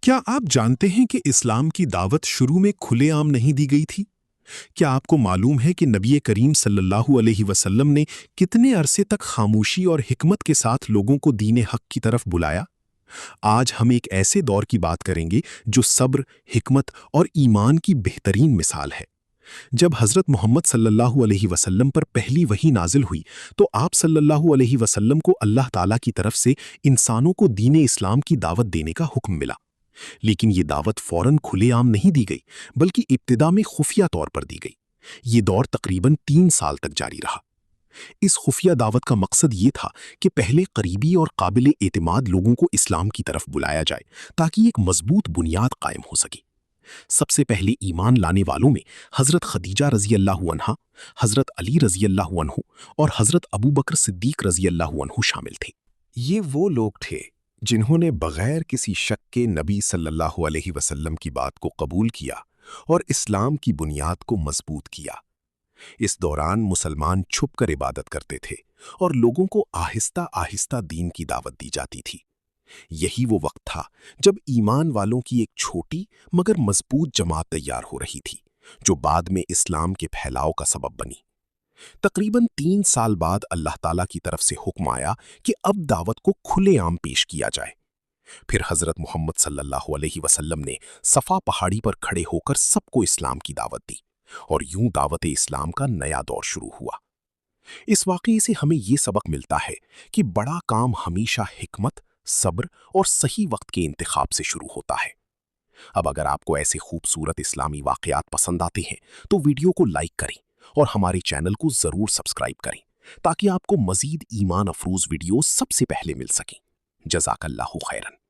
کیا آپ جانتے ہیں کہ اسلام کی دعوت شروع میں کھلے عام نہیں دی گئی تھی؟ کیا آپ کو معلوم ہے کہ نبی کریم صلی اللہ علیہ وسلم نے کتنے عرصے تک خاموشی اور حکمت کے ساتھ لوگوں کو دین حق کی طرف بلایا؟ آج ہم ایک ایسے دور کی بات کریں گے جو صبر، حکمت اور ایمان کی بہترین مثال ہے۔ جب حضرت محمد صلی اللہ علیہ وسلم پر پہلی وحی نازل ہوئی تو آپ صلی اللہ علیہ وسلم کو اللہ تعالیٰ کی طرف سے انسانوں کو دین اسلام کی دعوت دینے کا حکم ملا۔ لیکن یہ دعوت فوراً کھلے عام نہیں دی گئی، بلکہ ابتدا میں خفیہ طور پر دی گئی۔ یہ دور تقریباً 3 سال تک جاری رہا۔ اس خفیہ دعوت کا مقصد یہ تھا کہ پہلے قریبی اور قابل اعتماد لوگوں کو اسلام کی طرف بلایا جائے تاکہ ایک مضبوط بنیاد قائم ہو سکے۔ سب سے پہلے ایمان لانے والوں میں حضرت خدیجہ رضی اللہ عنہا، حضرت علی رضی اللہ عنہ اور حضرت ابو بکر صدیق رضی اللہ عنہ شامل تھے۔ یہ وہ لوگ تھے جنہوں نے بغیر کسی شک کے نبی صلی اللہ علیہ وسلم کی بات کو قبول کیا اور اسلام کی بنیاد کو مضبوط کیا۔ اس دوران مسلمان چھپ کر عبادت کرتے تھے اور لوگوں کو آہستہ آہستہ دین کی دعوت دی جاتی تھی۔ یہی وہ وقت تھا جب ایمان والوں کی ایک چھوٹی مگر مضبوط جماعت تیار ہو رہی تھی، جو بعد میں اسلام کے پھیلاؤ کا سبب بنی۔ تقریباً 3 سال بعد اللہ تعالیٰ کی طرف سے حکم آیا کہ اب دعوت کو کھلے عام پیش کیا جائے۔ پھر حضرت محمد صلی اللہ علیہ وسلم نے صفا پہاڑی پر کھڑے ہو کر سب کو اسلام کی دعوت دی، اور یوں دعوت اسلام کا نیا دور شروع ہوا۔ اس واقعے سے ہمیں یہ سبق ملتا ہے کہ بڑا کام ہمیشہ حکمت، صبر اور صحیح وقت کے انتخاب سے شروع ہوتا ہے۔ اب اگر آپ کو ایسے خوبصورت اسلامی واقعات پسند آتے ہیں تو ویڈیو کو لائک کریں اور ہمارے چینل کو ضرور سبسکرائب کریں تاکہ آپ کو مزید ایمان افروز ویڈیوز سب سے پہلے مل سکیں۔ جزاک اللہ خیرن۔